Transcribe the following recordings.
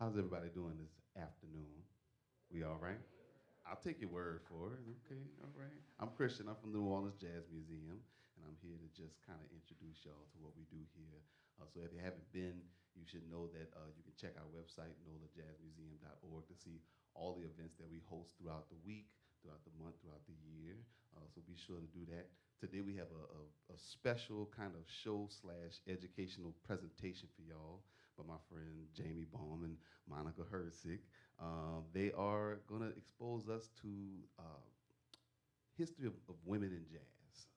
How's everybody doing this afternoon? We all right? I'll take your word for it. Okay, all right. I'm Christian. I'm from the New Orleans Jazz Museum, and I'm here to just kind of introduce y'all to what we do here. So if you haven't been, you should know that you can check our website, nolajazzmuseum.org, to see all the events that we host throughout the week, throughout the month, throughout the year. So be sure to do that. Today we have a special kind of show slash educational presentation for y'all by my friend Jamie Baum and Monika Herzig. They are going to expose us to history of women in jazz.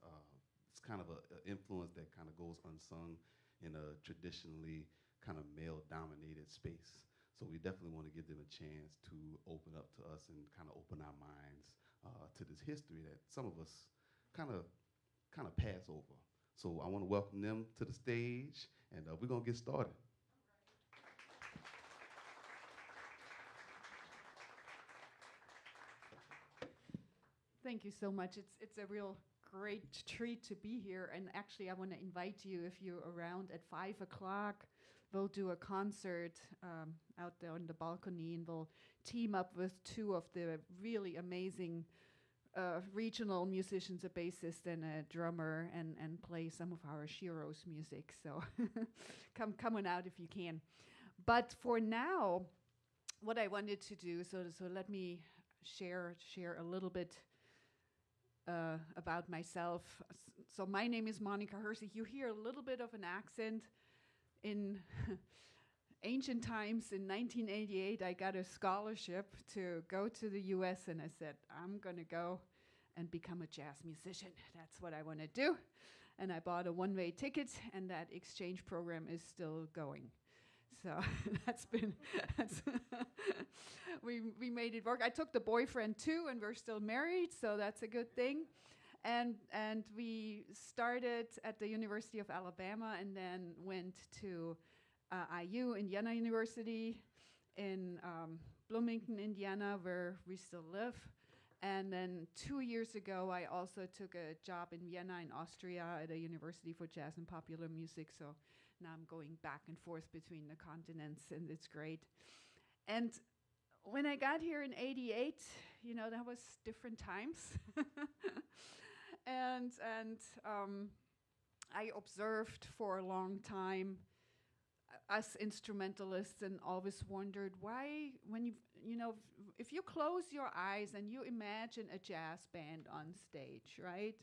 It's kind of an influence that kind of goes unsung in a traditionally kind of male-dominated space. So we definitely want to give them a chance to open up to us and kind of open our minds to this history that some of us kind of pass over. So I want to welcome them to the stage, and we're going to get started. Thank you so much. It's a real great treat to be here. And actually, I want to invite you, if you're around at 5 o'clock, we'll do a concert out there on the balcony, and we'll team up with two of the really amazing regional musicians, a bassist and a drummer, and play some of our Sheroes music. So come on out if you can. But for now, what I wanted to do, so let me share a little bit about myself. So my name is Monika Herzig. You hear a little bit of an accent. In ancient times, in 1988, I got a scholarship to go to the US, and I said, I'm going to go and become a jazz musician. That's what I want to do. And I bought a one-way ticket, and that exchange program is still going. So we made it work. I took the boyfriend too, and we're still married, so that's a good thing. And we started at the University of Alabama, and then went to IU, Indiana University, in Bloomington, Indiana, where we still live. And then 2 years ago, I also took a job in Vienna, in Austria, at a university for jazz and popular music. So now I'm going back and forth between the continents, and it's great. And when I got here in '88, that was different times. and I observed for a long time us instrumentalists, and always wondered why, when if you close your eyes and you imagine a jazz band on stage, right?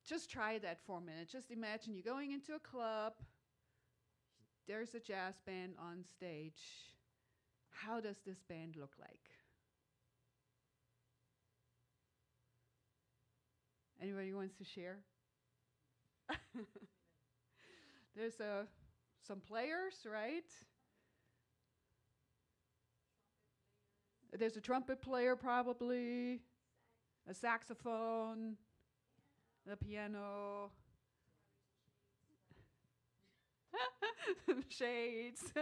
Just try that for a minute. Just imagine you're going into a club, there's a jazz band on stage. How does this band look like? Anybody wants to share? There's some players, right? There's a trumpet player, probably, a saxophone, a piano, some shades,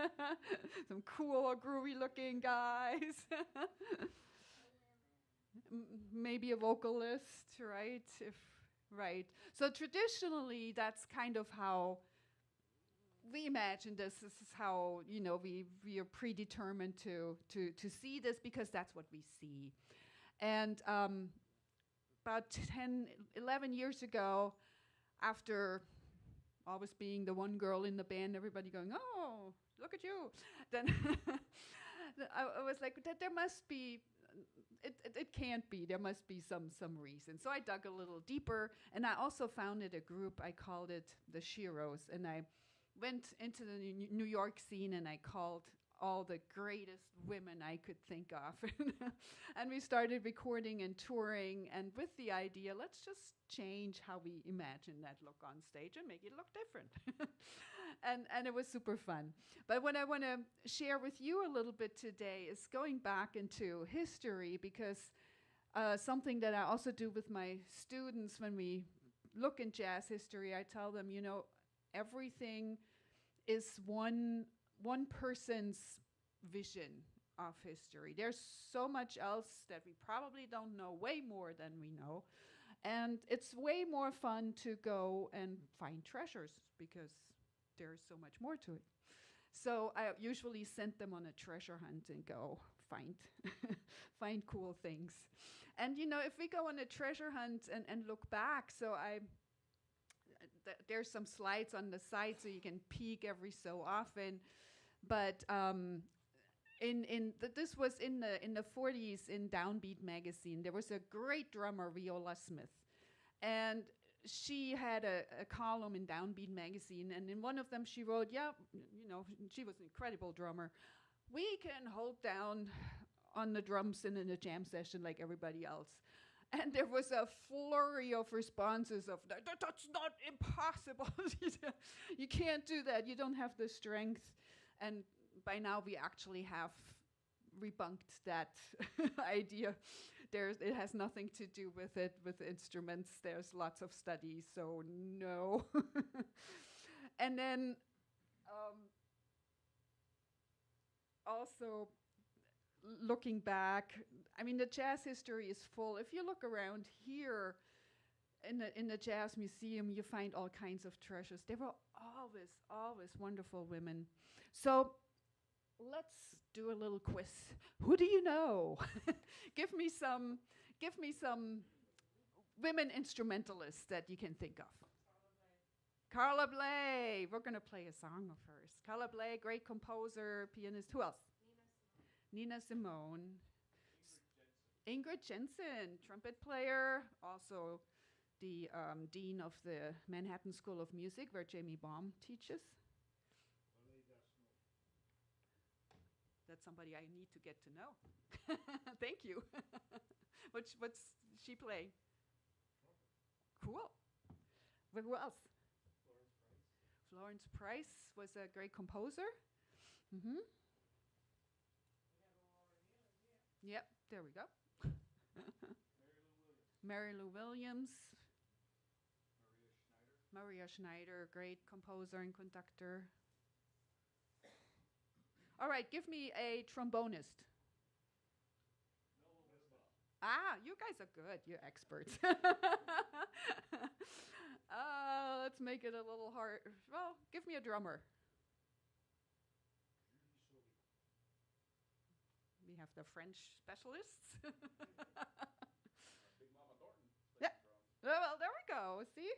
some cool, groovy-looking guys. Maybe a vocalist, right? Right. So traditionally, that's kind of how we imagine this. This is how we are predetermined to see this, because that's what we see. And about 10, 11 years ago, after always being the one girl in the band, everybody going, "Oh, look at you!" Then I was like, there must be. It can't be. There must be some reason. So I dug a little deeper, and I also founded a group. I called it the Sheroes, and I went into the New York scene, and I called all the greatest women I could think of. And we started recording and touring, and with the idea, let's just change how we imagine that look on stage and make it look different. and it was super fun. But what I want to share with you a little bit today is going back into history, because something that I also do with my students when we look in jazz history, I tell them, everything is one person's vision of history. There's so much else that we probably don't know, way more than we know. And it's way more fun to go and find treasures, because there's so much more to it. So I usually send them on a treasure hunt and go find find cool things. And if we go on a treasure hunt and look back, so there's some slides on the side so you can peek every so often. But this was in the 40s in Downbeat magazine. There was a great drummer, Viola Smith, and she had a column in Downbeat magazine, and in one of them she wrote, she was an incredible drummer. We can hold down on the drums and in a jam session like everybody else. And there was a flurry of responses of, that's not impossible. You can't do that. You don't have the strength. And by now we actually have rebunked that idea. It has nothing to do with it, with instruments. There's lots of studies, so no. And then also looking back, I mean, the jazz history is full. If you look around here in the Jazz Museum, you find all kinds of treasures. There were always wonderful women. So let's do a little quiz. Who do you know? Give me some women instrumentalists that you can think of. Carla Bley. We're going to play a song of hers. Carla Bley, great composer, pianist. Who else? Nina Simone. Ingrid Jensen, trumpet player, also the dean of the Manhattan School of Music, where Jamie Baum teaches. That's somebody I need to get to know. Thank you. What's she play? Cool. Who else? Florence Price was a great composer. Mm-hmm. Yep, there we go. Mary Lou Williams. Maria Schneider, great composer and conductor. All right, give me a trombonist. You guys are good. You're experts. Let's make it a little hard. Well, give me a drummer. We have the French specialists. Big Mama Thornton. Yeah. Well, there we go. See?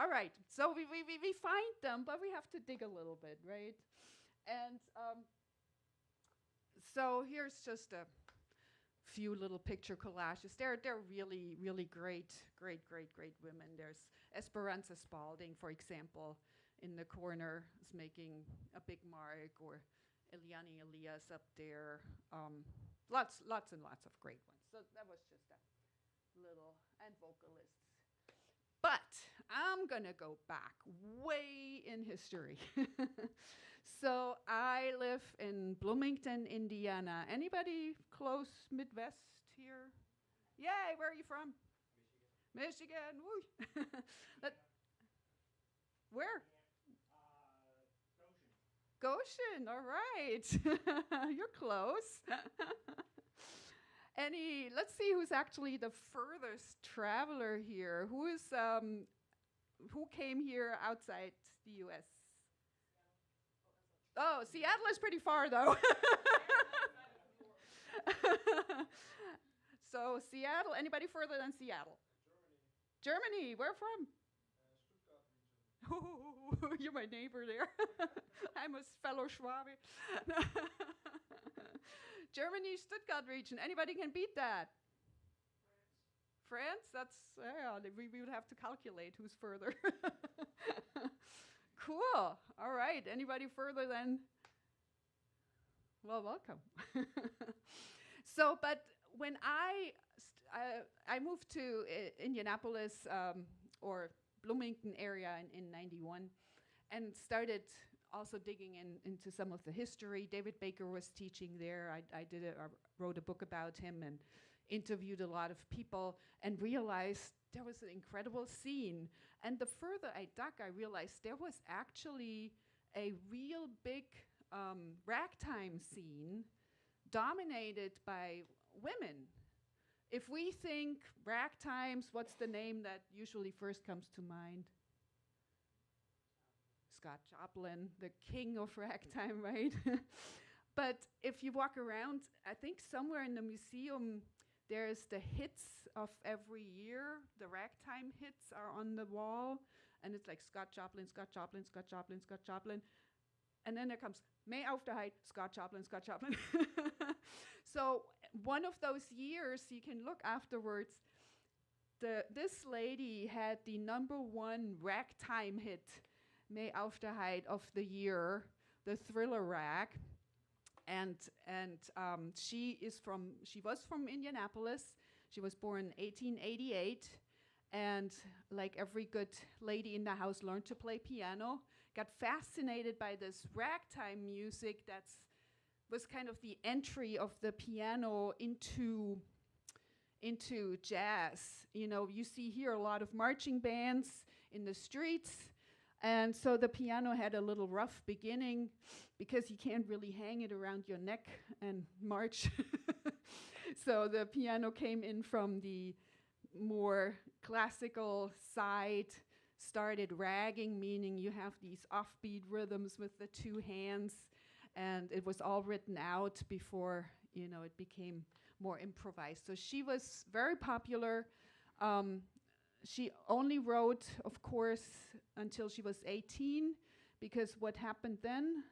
All right. So we find them, but we have to dig a little bit, right? And so here's just a few little picture collages. They're really, really great women. There's Esperanza Spalding, for example, in the corner is making a big mark, or Eliane Elias up there. Lots and lots of great ones. So that was just a little, and vocalists. But I'm gonna go back way in history. So I live in Bloomington, Indiana. Anybody close Midwest here? Yay, where are you from? Michigan. Woo. Where? Goshen, all right. You're close. Let's see who's actually the furthest traveler here. Who came here outside the U.S.? Oh, Seattle is pretty far, though. So Seattle, anybody further than Seattle? Germany, where from? Stuttgart region. You're my neighbor there. I'm a fellow Schwabe. Germany, Stuttgart region. Anybody can beat that? France? That's, we would have to calculate who's further. Cool. All right. Anybody further than? Well, welcome. So, but when I moved to Indianapolis or Bloomington area in 91 and started also digging into some of the history. David Baker was teaching there. I wrote a book about him and interviewed a lot of people and realized there was an incredible scene. And the further I dug, I realized there was actually a real big ragtime scene dominated by women. If we think ragtimes, what's the name that usually first comes to mind? Scott Joplin, the king of ragtime, right? But if you walk around, I think somewhere in the museum, there's the hits of every year. The ragtime hits are on the wall, and it's like Scott Joplin, Scott Joplin, Scott Joplin, Scott Joplin. And then there comes May auf der Heid, Scott Joplin, Scott Joplin. So one of those years, you can look afterwards, this lady had the #1 ragtime hit, May auf der Heid of the year, the Thriller rag. And she was from Indianapolis. She was born in 1888, and like every good lady in the house, learned to play piano. Got fascinated by this ragtime music. Was kind of the entry of the piano into jazz. You know, you see here a lot of marching bands in the streets. And so the piano had a little rough beginning because you can't really hang it around your neck and march. So the piano came in from the more classical side, started ragging, meaning you have these offbeat rhythms with the two hands, and it was all written out before, you know, it became more improvised. So she was very popular. She only wrote, of course, until she was 18, because what happened then?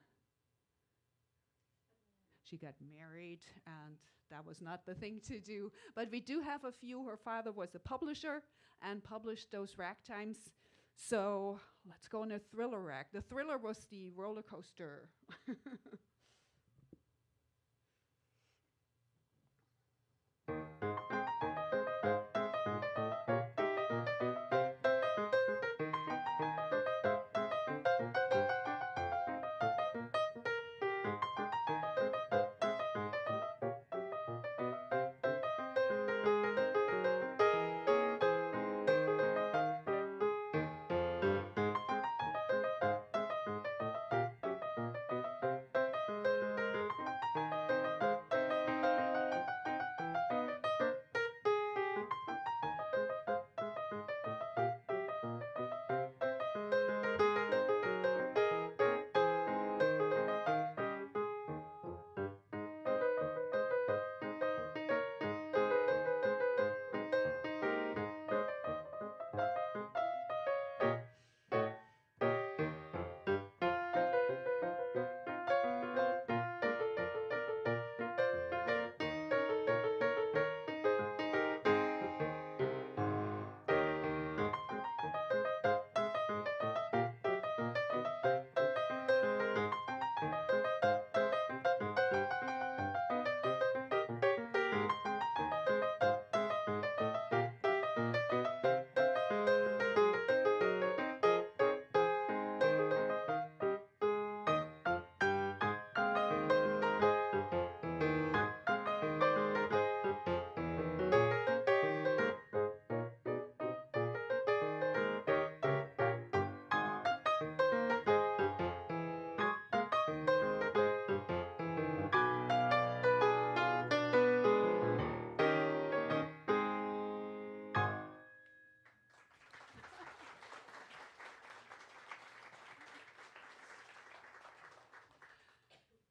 She got married, and that was not the thing to do. But we do have a few. Her father was a publisher and published those ragtimes. So let's go on a Thriller rag. The Thriller was the roller coaster.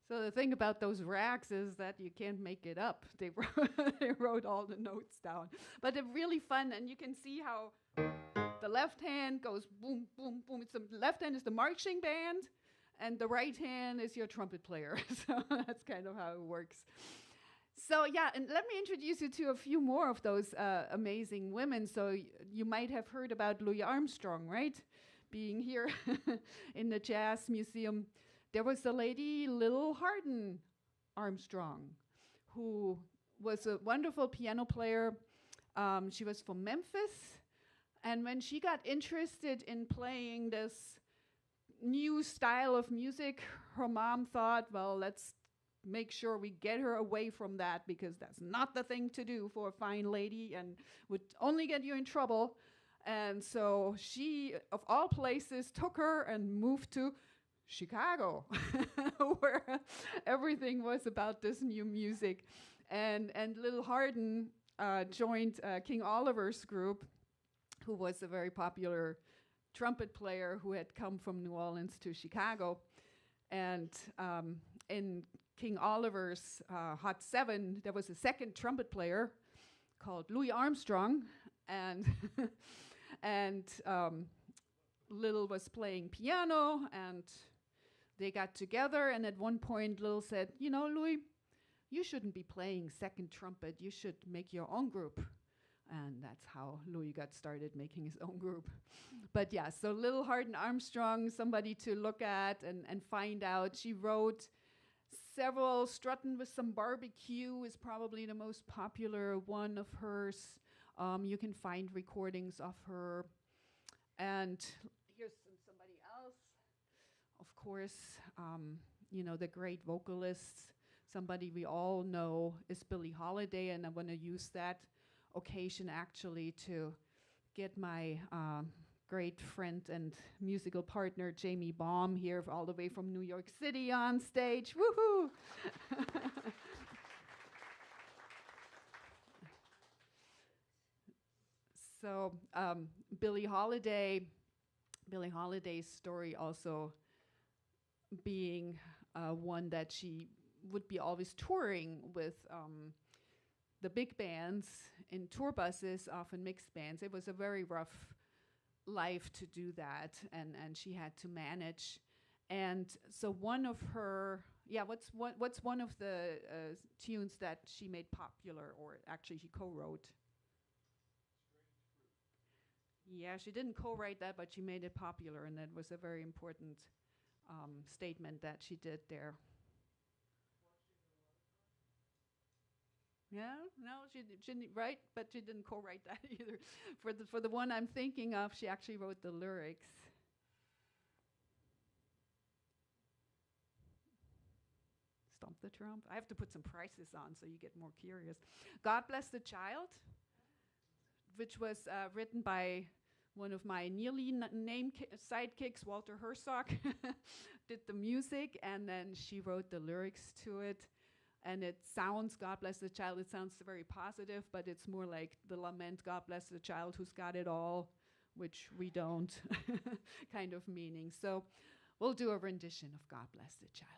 So the thing about those rags is that you can't make it up. They wrote all the notes down. But they're really fun, and you can see how the left hand goes boom, boom, boom. The left hand is the marching band, and the right hand is your trumpet player. So that's kind of how it works. So yeah, and let me introduce you to a few more of those amazing women. So you might have heard about Louis Armstrong, right? Being here in the Jazz Museum. There was the lady Lil Hardin Armstrong, who was a wonderful piano player. She was from Memphis. And when she got interested in playing this new style of music, her mom thought, well, let's make sure we get her away from that, because that's not the thing to do for a fine lady and would only get you in trouble. And so she, of all places, took her and moved to Chicago, where everything was about this new music. And Lil Hardin joined King Oliver's group, who was a very popular trumpet player who had come from New Orleans to Chicago. And in King Oliver's Hot Seven, there was a second trumpet player called Louis Armstrong, and and Lil was playing piano, and they got together. And at one point, Lil said, "You know, Louis, you shouldn't be playing second trumpet. You should make your own group." And that's how Louis got started making his own group. But yeah, so Lil Hardin Armstrong, somebody to look at and find out. She wrote several. Struttin' with Some Barbecue is probably the most popular one of hers. You can find recordings of her. And here's somebody else. Of course, you know, the great vocalist, somebody we all know is Billie Holiday, and I want to use that occasion actually to get my great friend and musical partner Jamie Baum here all the way from New York City on stage. Woohoo! So Billie Holiday's story also being one that she would be always touring with the big bands in tour buses, often mixed bands. It was a very rough life to do that, and she had to manage. And so one of her, what's one of the tunes that she made popular, or actually she co-wrote? Yeah, she didn't co-write that, but she made it popular, and that was a very important statement that she did there. Yeah, no, she didn't write, but she didn't co-write that either. For the one I'm thinking of, she actually wrote the lyrics. Stomp the Trump. I have to put some prices on so you get more curious. God Bless the Child, which was written by one of my nearly named sidekicks, Walter Herzog, did the music, and then she wrote the lyrics to it. And it sounds, God bless the child, it sounds very positive, but it's more like the lament, God bless the child who's got it all, which we don't, kind of meaning. So we'll do a rendition of God Bless the Child.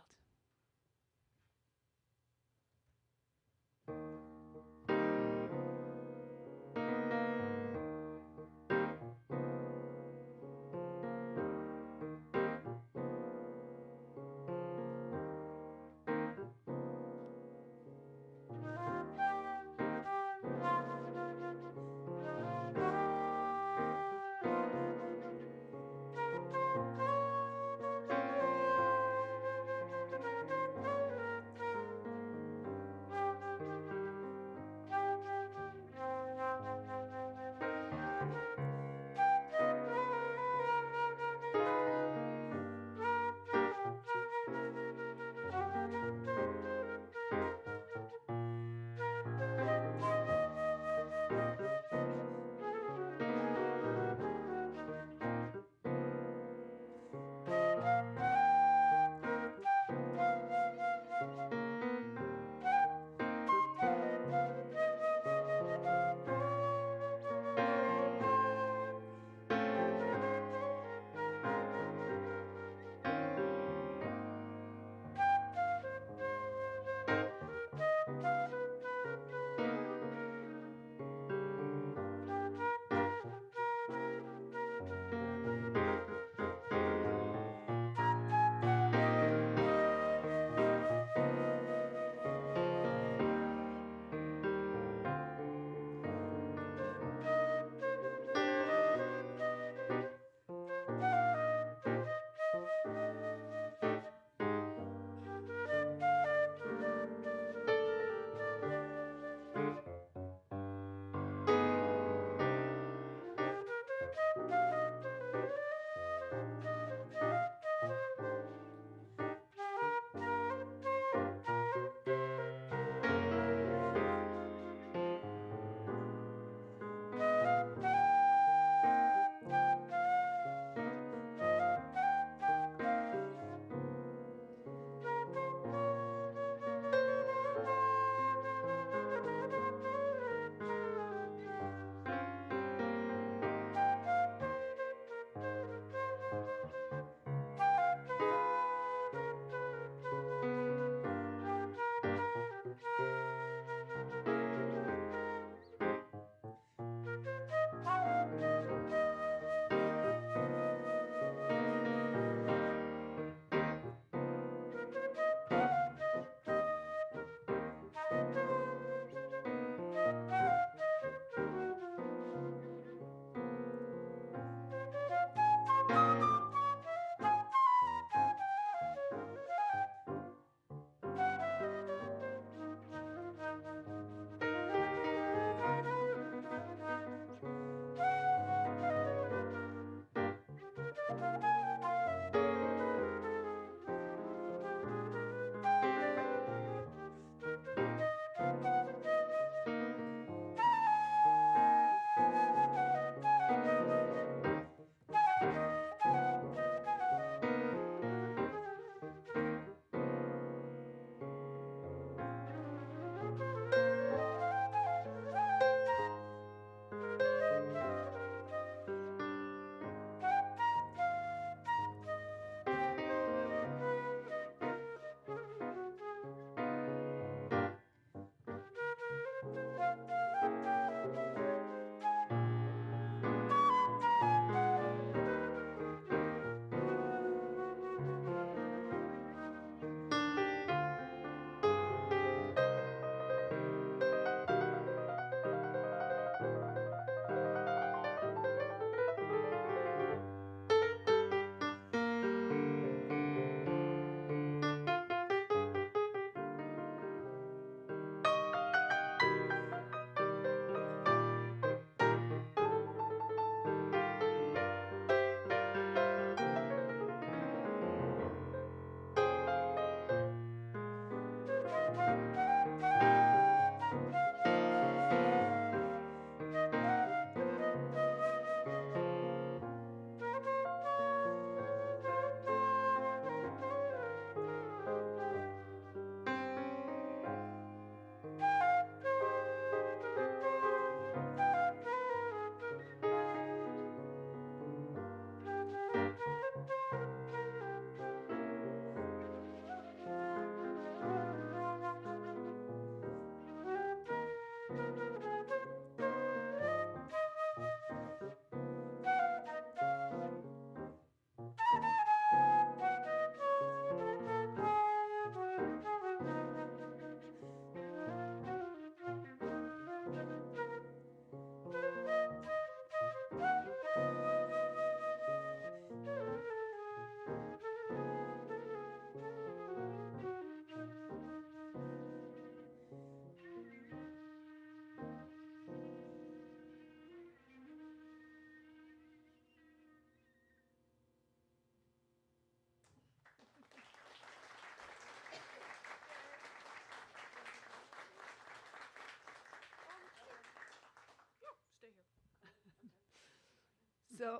So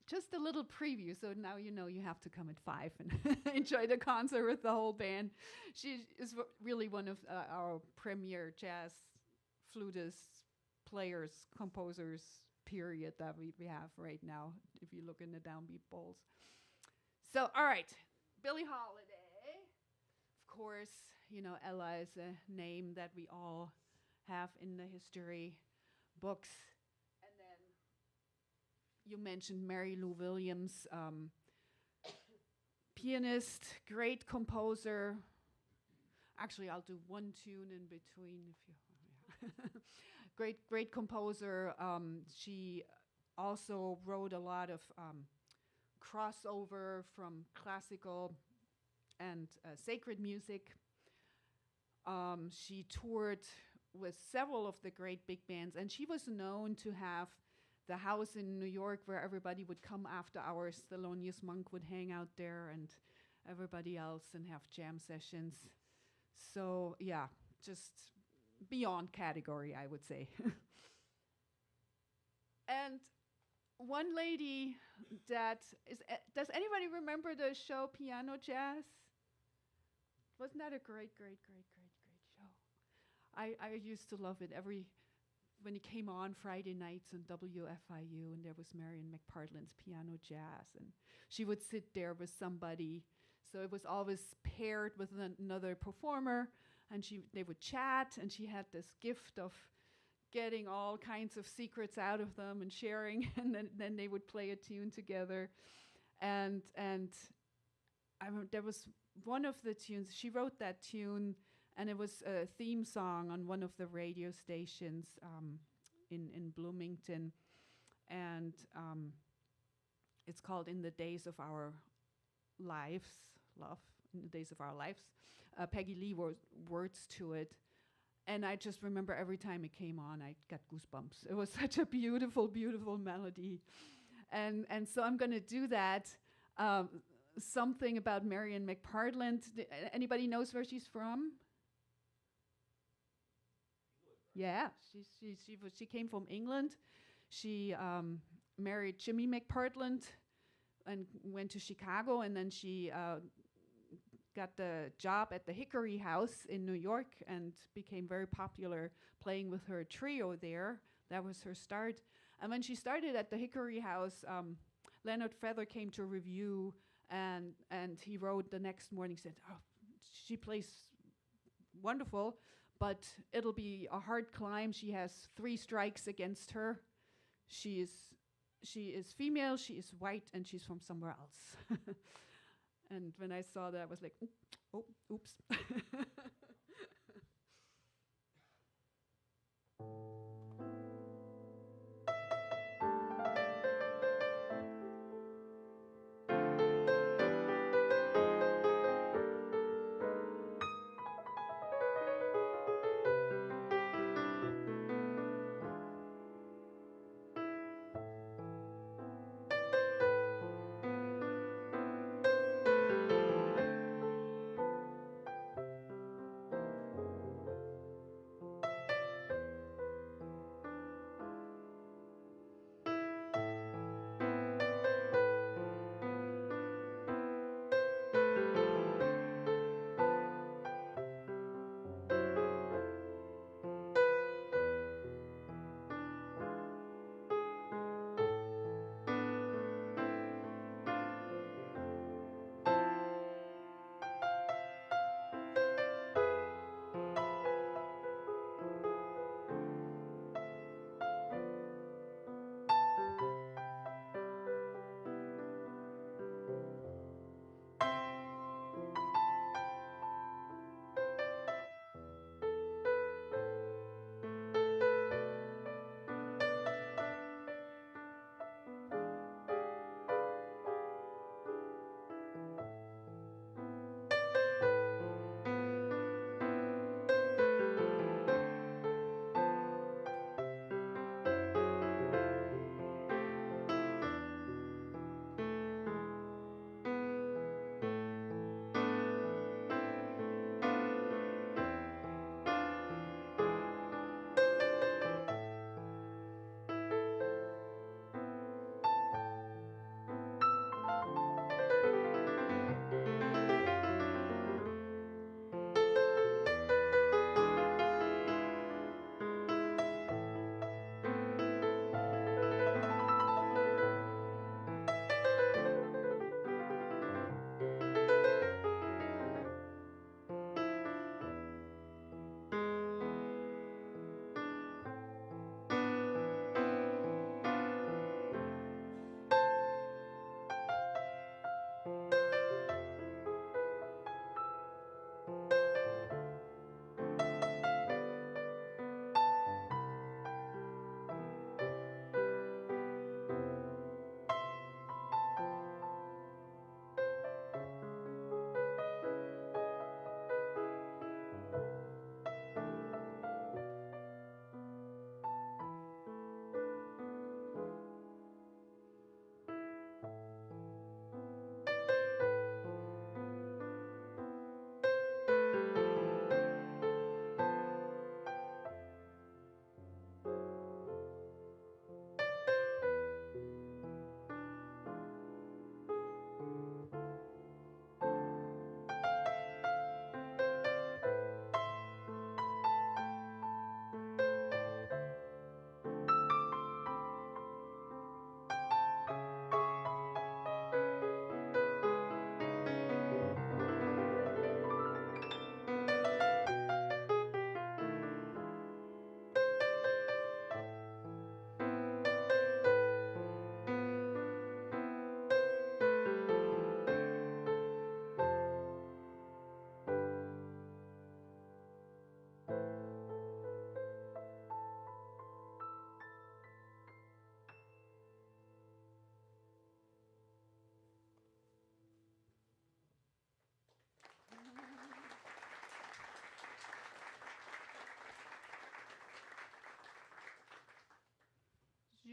just a little preview. So now you know you have to come at 5 and enjoy the concert with the whole band. She is really one of our premier jazz flutists, players, composers, period, that we have right now, if you look in the downbeat bowls. So, all right, Billie Holiday. Of course, you know, Ella is a name that we all have in the history books. And then you mentioned Mary Lou Williams, pianist, great composer. Actually, I'll do one tune in between if you. Great composer. She also wrote a lot of crossover from classical and sacred music. She toured with several of the great big bands, and she was known to have the house in New York where everybody would come after hours. Thelonious Monk would hang out there and everybody else and have jam sessions. So yeah, just beyond category, I would say. And one lady that is, does anybody remember the show Piano Jazz? Wasn't that a great show? I used to love it when it came on Friday nights on WFIU, and there was Marion McPartland's Piano Jazz, and she would sit there with somebody. So it was always paired with another performer, and they would chat, and she had this gift of getting all kinds of secrets out of them and sharing, and then they would play a tune together. And there was one of the tunes, she wrote that tune, and it was a theme song on one of the radio stations in Bloomington. And it's called In the Days of Our Lives, In the Days of Our Lives. Peggy Lee wrote words to it. And I just remember every time it came on, I got goosebumps. It was such a beautiful, beautiful melody. And so I'm going to do that. Something about Marion McPartland. Anybody knows where she's from? Yeah, she came from England. She married Jimmy McPartland and went to Chicago, and then she got the job at the Hickory House in New York and became very popular playing with her trio there. That was her start. And when she started at the Hickory House, Leonard Feather came to review, and he wrote the next morning, said, "Oh, she plays wonderful, but it'll be a hard climb. She has 3 strikes against her. She is female, she is white, and she's from somewhere else." And when I saw that, I was like, oh, oops.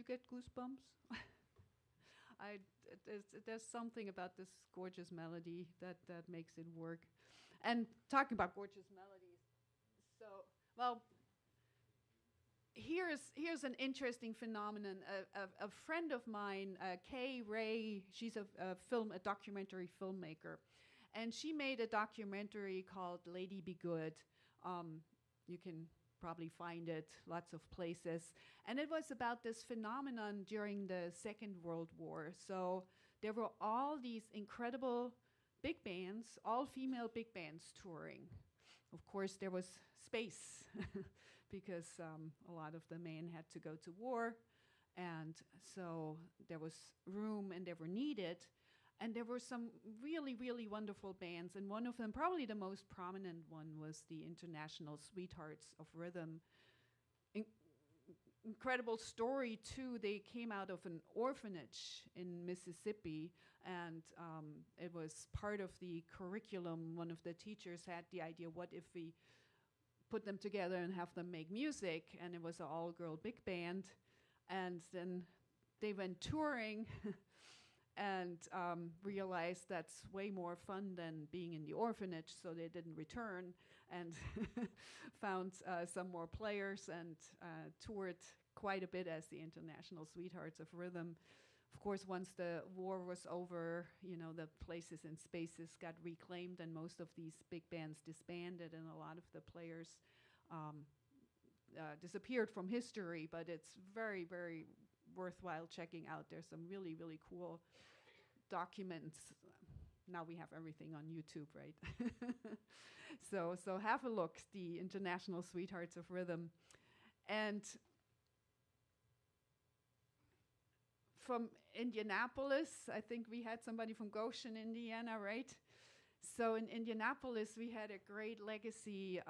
you get goosebumps? There's something about this gorgeous melody that makes it work. And talking about gorgeous melodies, so well, here's an interesting phenomenon. A friend of mine, Kay Ray, she's a documentary filmmaker, and she made a documentary called Lady Be Good. You can probably find it lots of places. And it was about this phenomenon during the Second World War. So there were all these incredible big bands, all female big bands touring. Of course, there was space because a lot of the men had to go to war. And so there was room and they were needed. And there were some really, really wonderful bands. And one of them, probably the most prominent one, was the International Sweethearts of Rhythm. Incredible story, too. They came out of an orphanage in Mississippi. And it was part of the curriculum. One of the teachers had the idea, what if we put them together and have them make music? And it was an all-girl big band. And then they went touring and realized that's way more fun than being in the orphanage, so they didn't return and found some more players and toured quite a bit as the International Sweethearts of Rhythm. Of course, once the war was over, you know, the places and spaces got reclaimed and most of these big bands disbanded and a lot of the players disappeared from history, but it's very, very worthwhile checking out. There's some really, really cool documents. Now we have everything on YouTube, right? So have a look, the International Sweethearts of Rhythm. And from Indianapolis, I think we had somebody from Goshen, Indiana, right? So in Indianapolis, we had a great legacy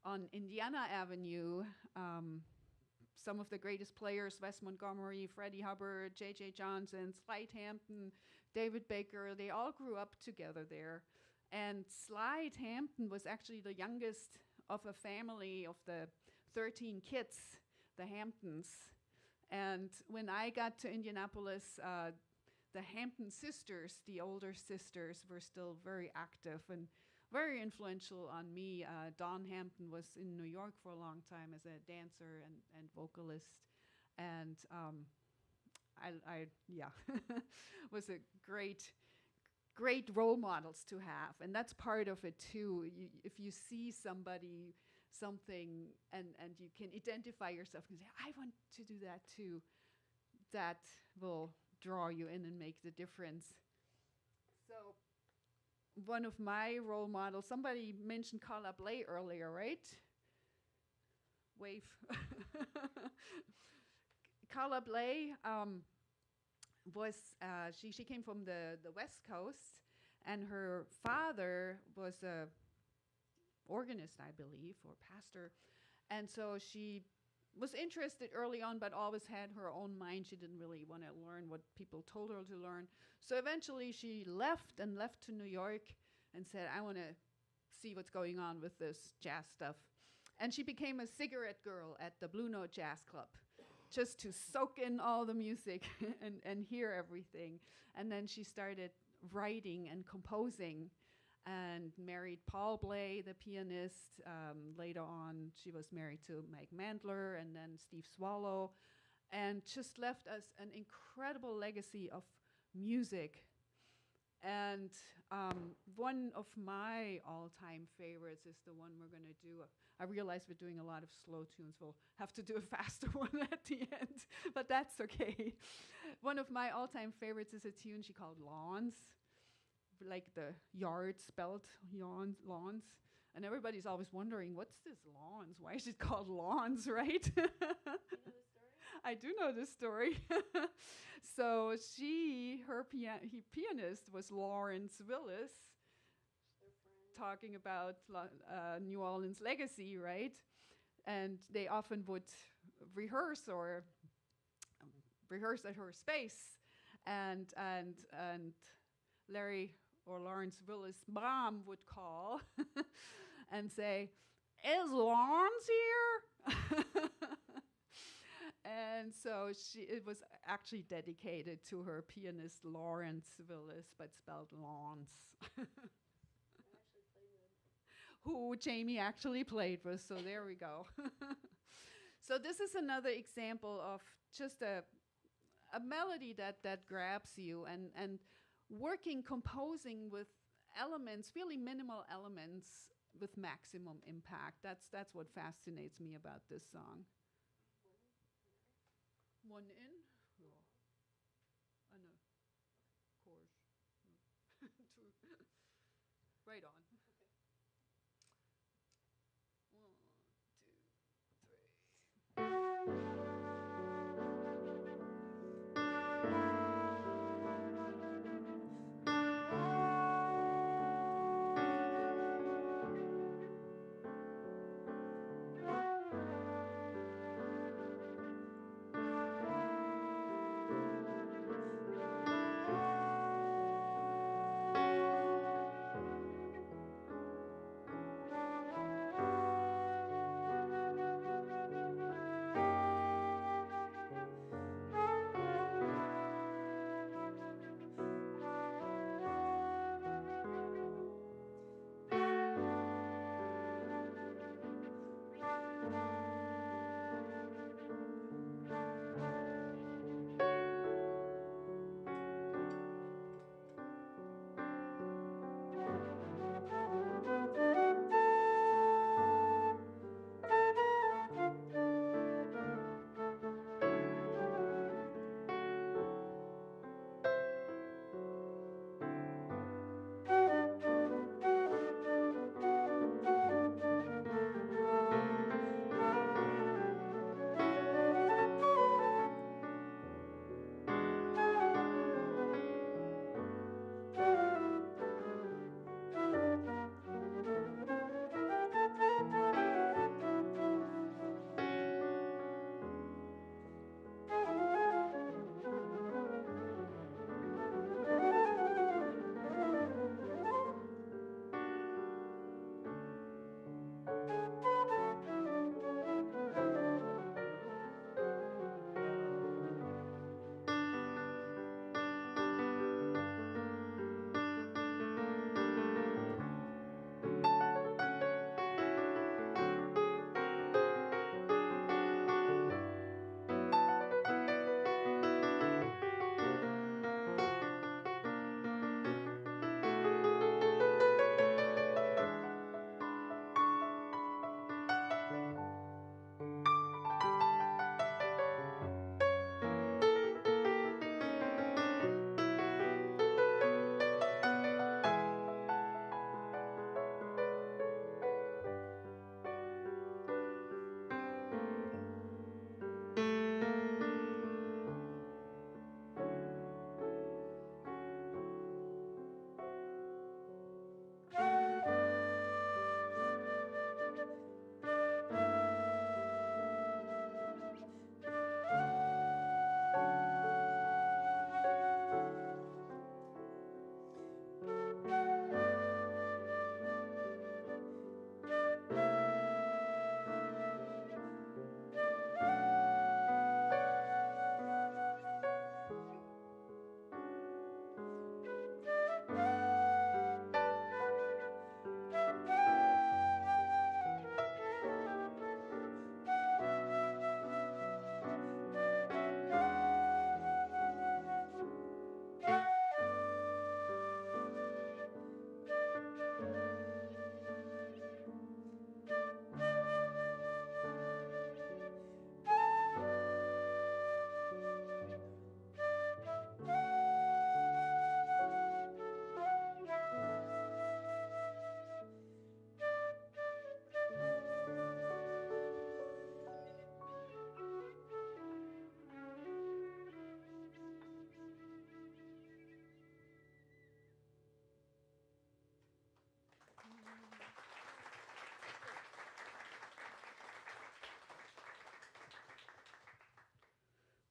on Indiana Avenue. Some of the greatest players, Wes Montgomery, Freddie Hubbard, J.J. Johnson, Slide Hampton, David Baker, they all grew up together there. And Slide Hampton was actually the youngest of a family of the 13 kids, the Hamptons. And when I got to Indianapolis, the Hampton sisters, the older sisters, were still very active and very influential on me. Dawn Hampton was in New York for a long time as a dancer and vocalist. And I was a great role models to have. And that's part of it too. If you see somebody, something, and you can identify yourself and say, I want to do that too, that will draw you in and make the difference. So one of my role models, somebody mentioned Carla Bley earlier, right? Wave. Carla Bley was, she came from the West Coast, and her father was a organist, I believe, or pastor. And so she was interested early on, but always had her own mind. She didn't really want to learn what people told her to learn. So eventually she left to New York and said, I want to see what's going on with this jazz stuff. And she became a cigarette girl at the Blue Note Jazz Club, just to soak in all the music and hear everything. And then she started writing and composing and married Paul Bley, the pianist. Later on, she was married to Mike Mandler and then Steve Swallow, and just left us an incredible legacy of music. And one of my all-time favorites is the one we're going to do. I realize we're doing a lot of slow tunes. We'll have to do a faster one at the end, but that's okay. One of my all-time favorites is a tune she called Lawns, like the yard spelled lawns. And everybody's always wondering, what's this lawns? Why is it called lawns, right? You know the story? I do know the story. So her pianist was Lawrence Willis, talking about New Orleans legacy, right? And they often would rehearse at her space. And Larry or Lawrence Willis' mom would call and say, is Lawrence here? And So it was actually dedicated to her pianist Lawrence Willis, but spelled Lawrence, who Jamie actually played with. So there we go. So this is another example of just a melody that grabs you, and composing with elements, really minimal elements with maximum impact. That's what fascinates me about this song. One in? Yeah. No. Chorus. No. Two. Right on.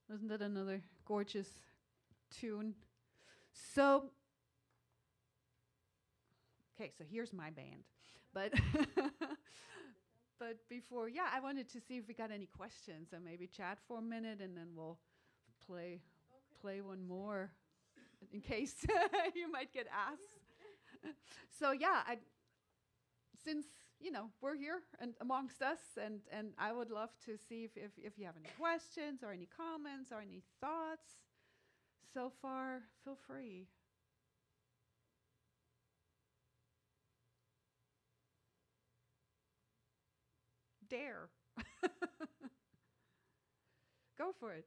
Wasn't that another gorgeous tune? So, okay, so here's my band. But But before, yeah, I wanted to see if we got any questions and maybe chat for a minute, and then we'll play play one more in case you might get asked. So yeah, since we're here and amongst us, and I would love to see if you have any questions or any comments or any thoughts so far. Feel free. Dare. Go for it.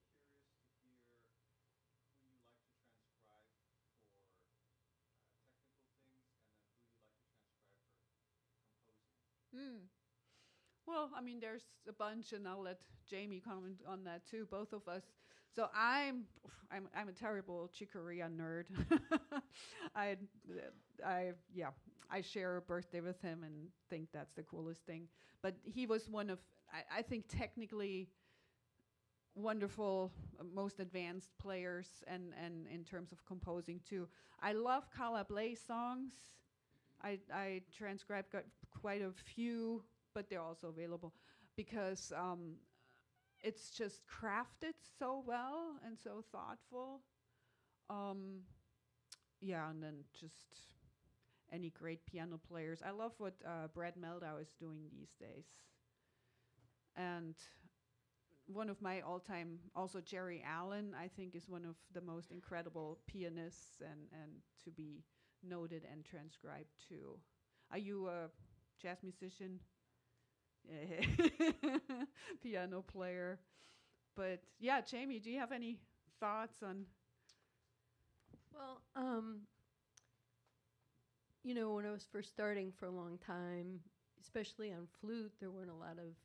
I'd be curious to hear who you like to transcribe for technical things, and then who you like to transcribe for composing. Hmm. Well, I mean, there's a bunch, and I'll let Jamie comment on that too. Both of us. So I'm a terrible chicoria nerd. I yeah, I share a birthday with him and think that's the coolest thing. But he was one of I think technically wonderful, most advanced players, and in terms of composing too. I love Calablaze songs. I transcribed quite a few, but they're also available because it's just crafted so well and so thoughtful. Yeah, and then just any great piano players. I love what Brad Meldau is doing these days. And one of my all-time, also Jerry Allen, I think is one of the most incredible pianists and to be noted and transcribed too. Are you a jazz musician? Piano player. But yeah, Jamie, do you have any thoughts on? Well, when I was first starting for a long time, especially on flute, there weren't a lot of,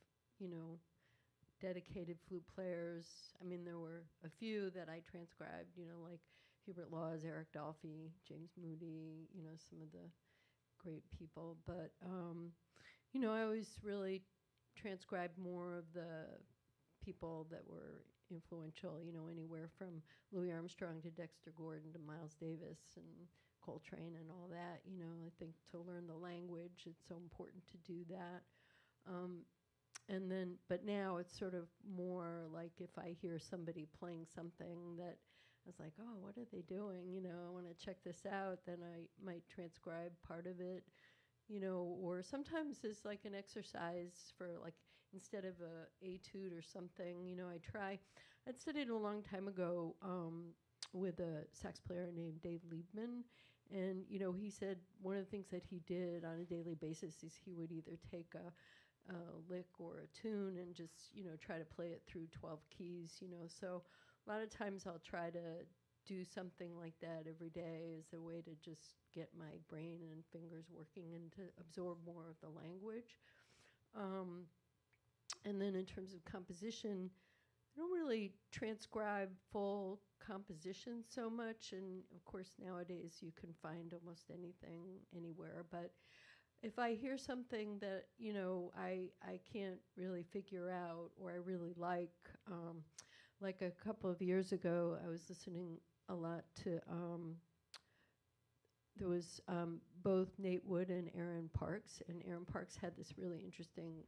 dedicated flute players. I mean, there were a few that I transcribed, like Hubert Laws, Eric Dolphy, James Moody, some of the great people. But, I always really transcribed more of the people that were influential, anywhere from Louis Armstrong to Dexter Gordon to Miles Davis and Coltrane and all that. I think to learn the language, it's so important to do that. But now it's sort of more like if I hear somebody playing something that I was like, oh, what are they doing? I want to check this out. Then I might transcribe part of it, or sometimes it's like an exercise for like, instead of a etude or something, I'd studied a long time ago with a sax player named Dave Liebman. And, he said one of the things that he did on a daily basis is he would either take a lick or a tune and just, try to play it through 12 keys, So a lot of times I'll try to do something like that every day as a way to just get my brain and fingers working and to absorb more of the language. And then in terms of composition, I don't really transcribe full compositions so much. And of course, nowadays you can find almost anything anywhere. But if I hear something that, I can't really figure out or I really like a couple of years ago, I was listening a lot to, there was both Nate Wood and Aaron Parks. And Aaron Parks had this really interesting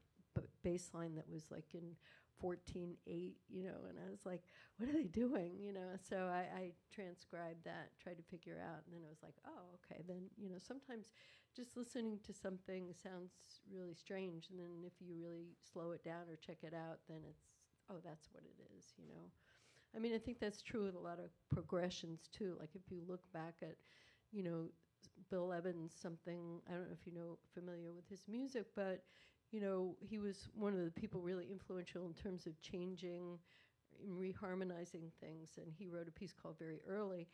bass line that was like in 14/8, and I was like, what are they doing, So I transcribed that, tried to figure out, and then I was like, oh, okay. Then, sometimes just listening to something sounds really strange, and then if you really slow it down or check it out, then it's, oh, that's what it is, I mean, I think that's true with a lot of progressions, too. Like if you look back at, Bill Evans, something, I don't know if familiar with his music, but he was one of the people really influential in terms of changing and reharmonizing things. And he wrote a piece called Very Early.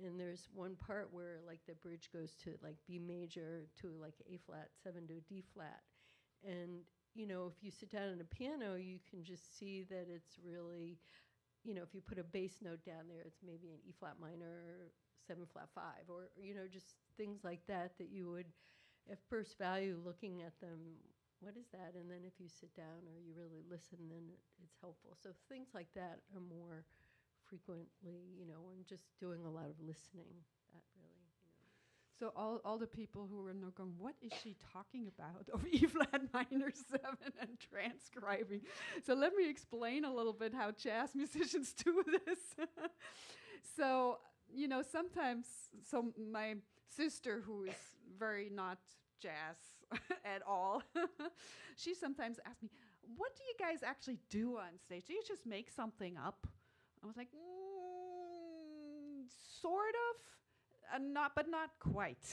And there's one part where like the bridge goes to like B major to like A flat, 7 to D flat. And, if you sit down on a piano, you can just see that it's really, if you put a bass note down there, it's maybe an E flat minor, 7 flat 5, or, just things like that you would, at first value, looking at them, what is that? And then if you sit down or you really listen, then it's helpful. So things like that are more frequently, and just doing a lot of listening. That really. So all the people who are now going, what is she talking about of E flat minor 7 and transcribing? So let me explain a little bit how jazz musicians do this. So, sometimes, my sister, who is very not jazz at all, she sometimes asks me, what do you guys actually do on stage? Do you just make something up? I was like, sort of, but not quite.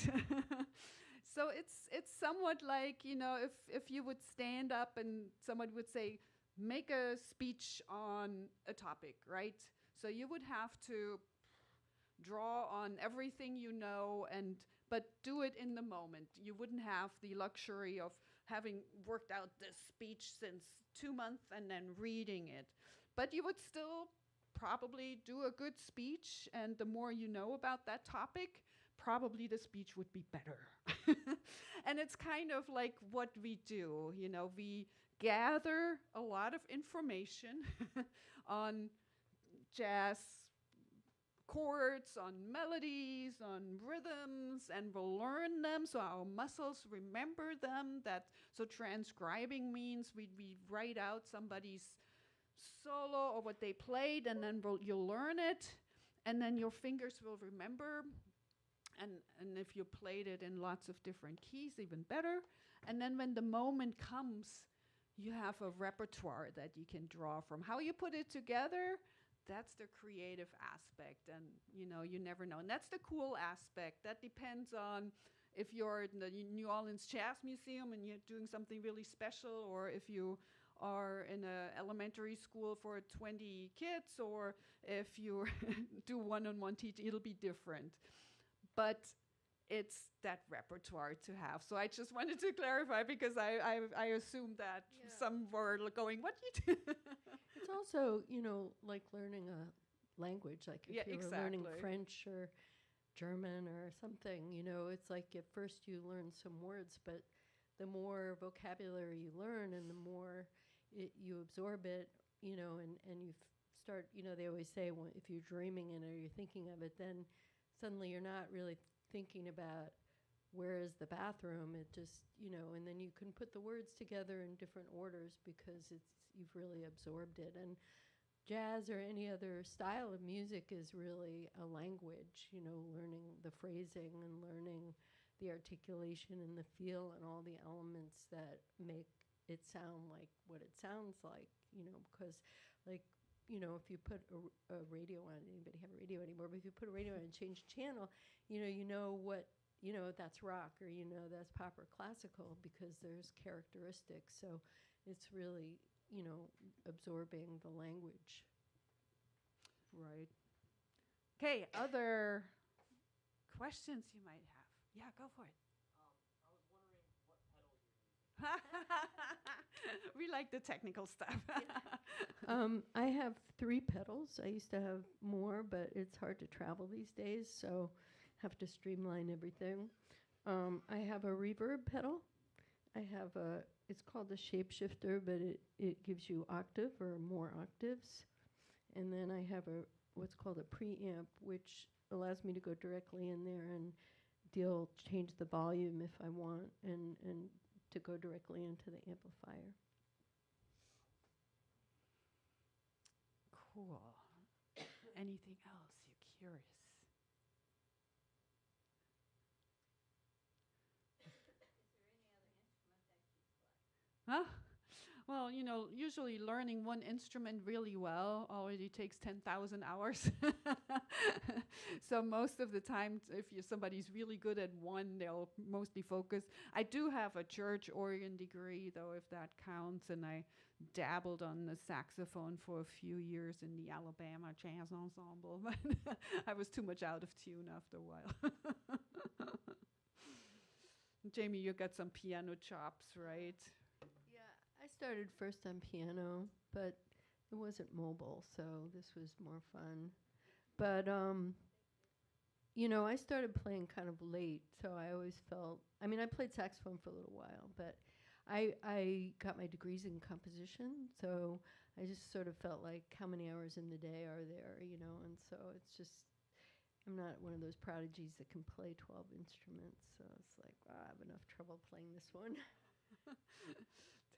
So it's somewhat like, if you would stand up and someone would say, make a speech on a topic, right? So you would have to draw on everything but do it in the moment. You wouldn't have the luxury of having worked out this speech since 2 months and then reading it. But you would still probably do a good speech, and the more you know about that topic, probably the speech would be better. And it's kind of like what we do. We gather a lot of information on jazz chords, on melodies, on rhythms, and we'll learn them so our muscles remember them. So transcribing means we write out somebody's solo or what they played, and then you'll learn it, and then your fingers will remember. And if you played it in lots of different keys, even better. And then when the moment comes, you have a repertoire that you can draw from. How you put it together, that's the creative aspect. And, you never know. And that's the cool aspect. That depends on if you're in the New Orleans Jazz Museum and you're doing something really special, or if you are in an elementary school for 20 kids, or if you do one-on-one teaching, it'll be different. But it's that repertoire to have. So I just wanted to clarify, because I assumed that some were going, what you do? It's also, like learning a language. Like if you were learning French or German or something, it's like at first you learn some words, but the more vocabulary you learn and the more you absorb it, and you start, they always say, well, if you're dreaming it or you're thinking of it, then suddenly you're not really thinking about where is the bathroom. It just, and then you can put the words together in different orders because you've really absorbed it. And jazz or any other style of music is really a language, learning the phrasing and learning the articulation and the feel and all the elements that make it sound like what it sounds like, because like, if you put a radio on, anybody have a radio anymore, but if you put a radio on and change channel, what, that's rock, or that's pop or classical, because there's characteristics. So it's really, absorbing the language. Right. Okay, other questions you might have? Yeah, go for it. I was wondering what pedals you're using. We like the technical stuff. I have 3 pedals. I used to have more, but it's hard to travel these days, so have to streamline everything. I have a reverb pedal. I have it's called a shapeshifter, but it gives you octave or more octaves. And then I have what's called a preamp, which allows me to go directly in there and change the volume if I want, and to go directly into the amplifier. Cool. Anything else? You're curious? Huh? Well, usually learning one instrument really well already takes 10,000 hours. So most of the time, if somebody's really good at one, they'll mostly focus. I do have a church organ degree, though, if that counts, and I dabbled on the saxophone for a few years in the Alabama Jazz Ensemble, but I was too much out of tune after a while. Jamie, you got some piano chops, right? I started first on piano, but it wasn't mobile, so this was more fun. But, I started playing kind of late, so I always felt, I played saxophone for a little while, but I got my degrees in composition, so I just sort of felt like how many hours in the day are there, and so it's just, I'm not one of those prodigies that can play 12 instruments, so it's like, wow, I have enough trouble playing this one.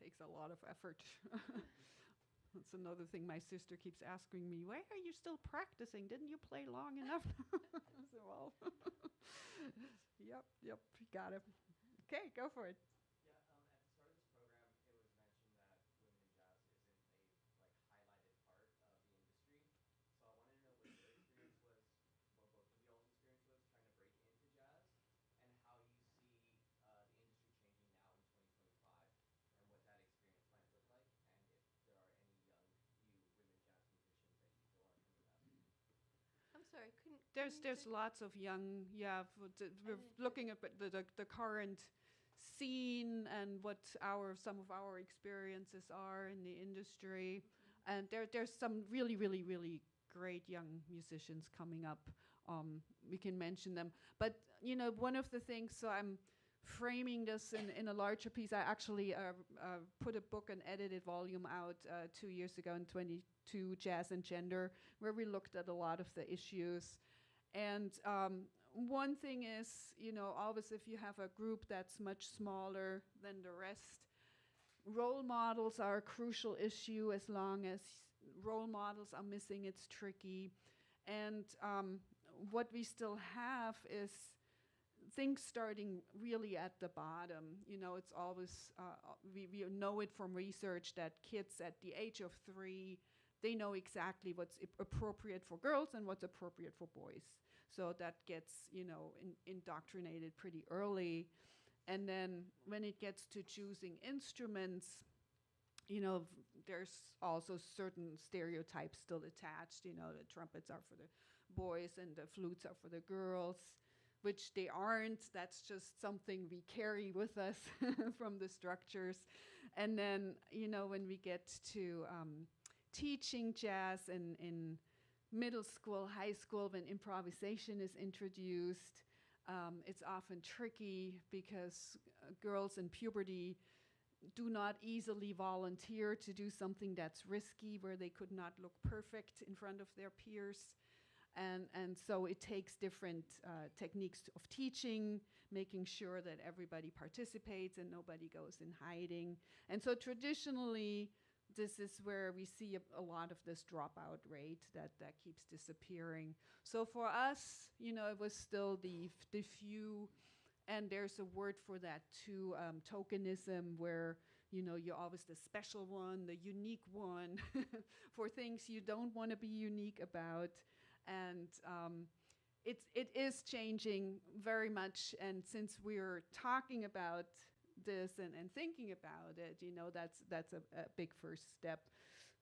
Takes a lot of effort. That's another thing my sister keeps asking me, why are you still practicing? Didn't you play long enough? I said, well, yep, you got it. Okay, go for it. Yeah, at the start of this program, it was mentioned that women in jazz isn't a highlighted part of the industry. So I wanted to know what your experience was, what both of y'all's experience was trying to break into jazz, and how you see the industry changing now in 2025, and what that experience might look like, and if there are any young new women jazz musicians that you feel are coming up. I'm sorry, couldn't. There's lots of young, we're looking at the current scene and what some of our experiences are in the industry. And there's some really, really, really great young musicians coming up. We can mention them. But, one of the things, so I'm framing this in a larger piece. I actually put a book, an edited volume out 2 years ago in 22, Jazz and Gender, where we looked at a lot of the issues. And one thing is, always if you have a group that's much smaller than the rest, role models are a crucial issue. As long as role models are missing, it's tricky. And what we still have is things starting really at the bottom. It's always, we know it from research that kids at the age of 3, they know exactly what's appropriate for girls and what's appropriate for boys. So that gets, indoctrinated pretty early. And then when it gets to choosing instruments, there's also certain stereotypes still attached. The trumpets are for the boys and the flutes are for the girls, which they aren't. That's just something we carry with us from the structures. And then, when we get to teaching jazz in middle school, high school, when improvisation is introduced, it's often tricky because girls in puberty do not easily volunteer to do something that's risky, where they could not look perfect in front of their peers. And so it takes different techniques of teaching, making sure that everybody participates and nobody goes in hiding. And so traditionally, this is where we see a lot of this dropout rate that keeps disappearing. So for us, it was still the few, and there's a word for that too, tokenism, where you're always the special one, the unique one, for things you don't want to be unique about. And it is changing very much. And since we're talking about this and thinking about it, that's a big first step.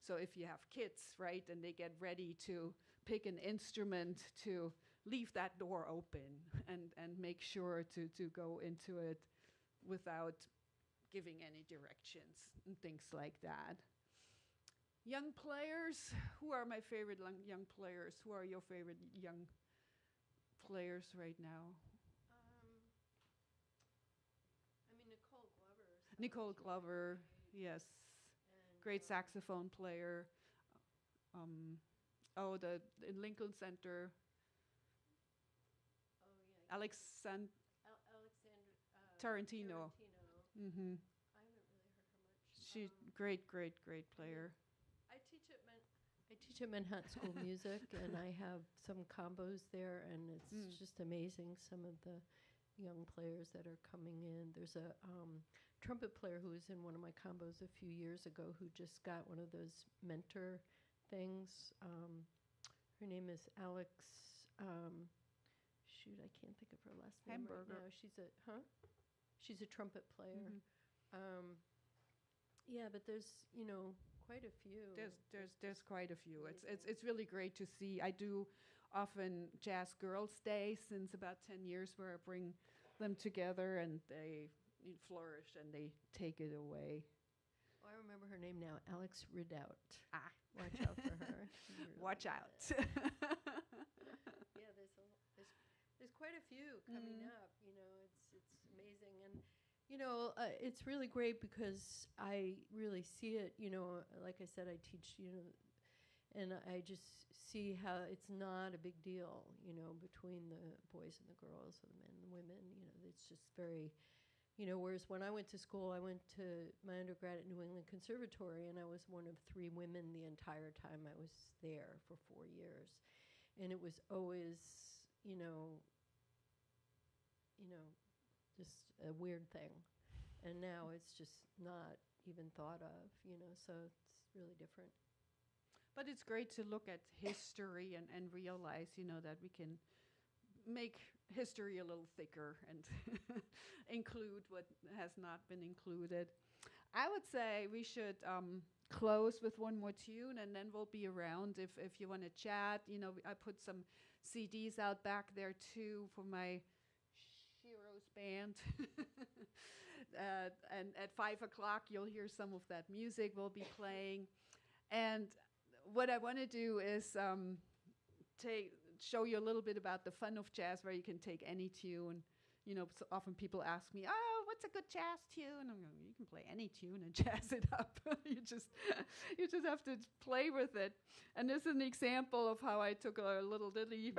So if you have kids, right, and they get ready to pick an instrument, to leave that door open and make sure to go into it without giving any directions and things like that. Young players, who are my favorite young players? Who are your favorite young players right now? Nicole Glover, yes. Great saxophone player. The in Lincoln Center. Alexander Tarantino. Mm-hmm. I haven't really heard her much. She's great player. I teach at Manhattan School of Music, and I have some combos there, and it's just amazing, some of the young players that are coming in. There's a trumpet player who was in one of my combos a few years ago who just got one of those mentor things. Her name is Alex. I can't think of her last name right now. She's a trumpet player. Mm-hmm. But there's quite a few. There's quite a few. It's really great to see. I do often Jazz Girls Day since about 10 years, where I bring them together and they flourish and they take it away. Oh, I remember her name now, Alex Ridout. Watch out for her. Really Watch out. Yeah, there's quite a few coming up. It's amazing, and it's really great because I really see it. Like I said, I teach And I just see how it's not a big deal, you know, between the boys and the girls, or the men and the women. You know, it's just very, you know, whereas when I went to school, I went to my undergrad at New England Conservatory, and I was one of 3 women the entire time I was there for 4 years. And it was always, you know, just a weird thing. And now it's just not even thought of, you know, so it's really different. But it's great to look at history and realize, you know, that we can make history a little thicker and include what has not been included. I would say we should close with one more tune, and then we'll be around if you want to chat. You know, I put some CDs out back there too for my Sheroes band. And at 5 o'clock, you'll hear some of that music we'll be playing. And what I want to do is show you a little bit about the fun of jazz, where you can take any tune. You know, so often people ask me, "Oh, what's a good jazz tune?" I'm going, "You can play any tune and jazz it up. you just have to play with it." And this is an example of how I took a little ditty.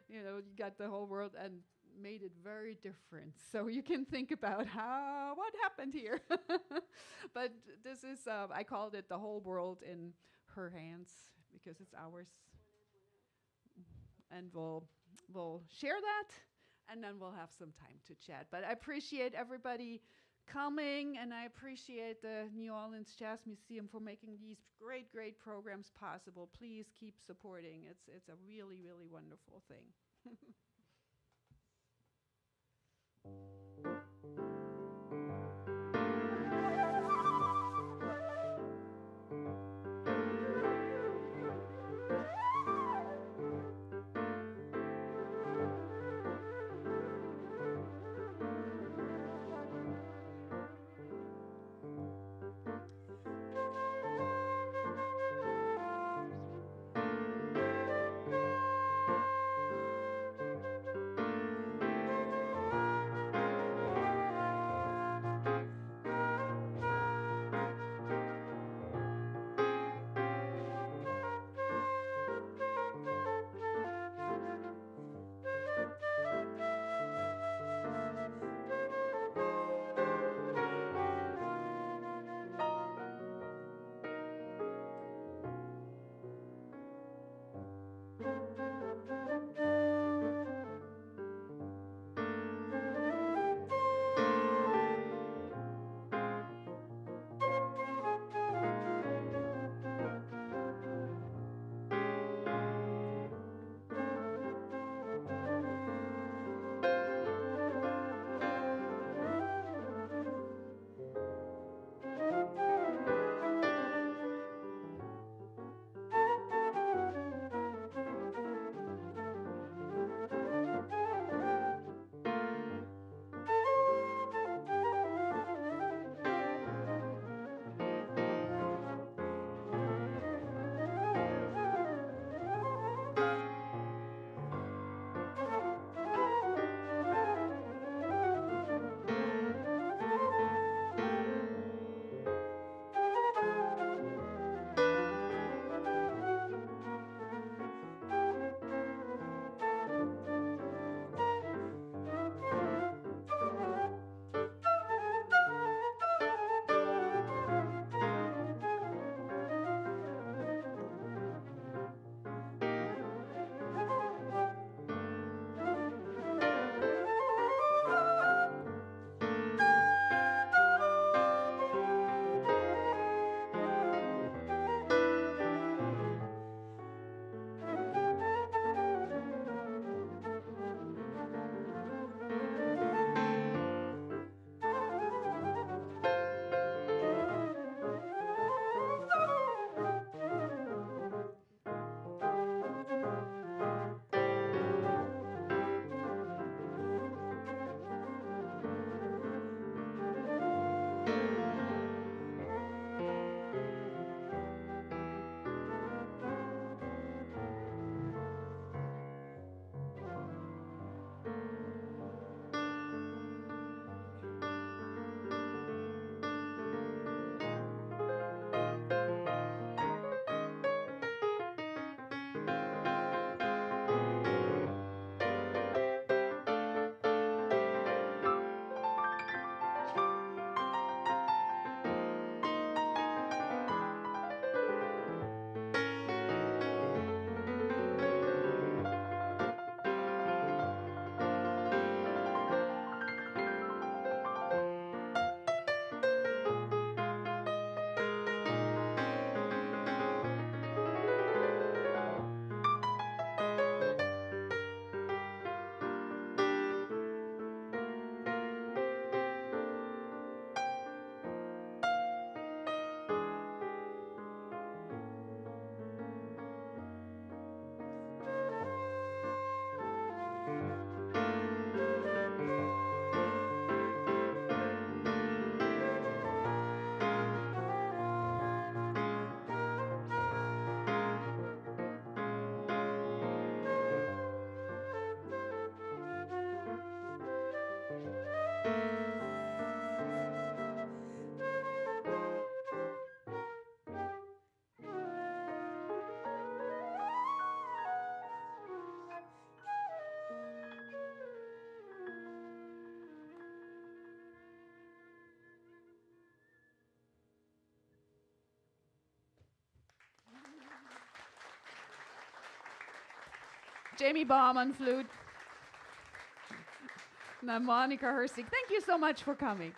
You know, you got the whole world and made it very different. So you can think about what happened here. But this is, I called it The Whole World in Her Hands, because it's ours. And we'll share that, and then we'll have some time to chat. But I appreciate everybody coming, and I appreciate the New Orleans Jazz Museum for making these great, great programs possible. Please keep supporting. It's a really, really wonderful thing. Jamie Baum on flute. Now Monika Herzig. Thank you so much for coming.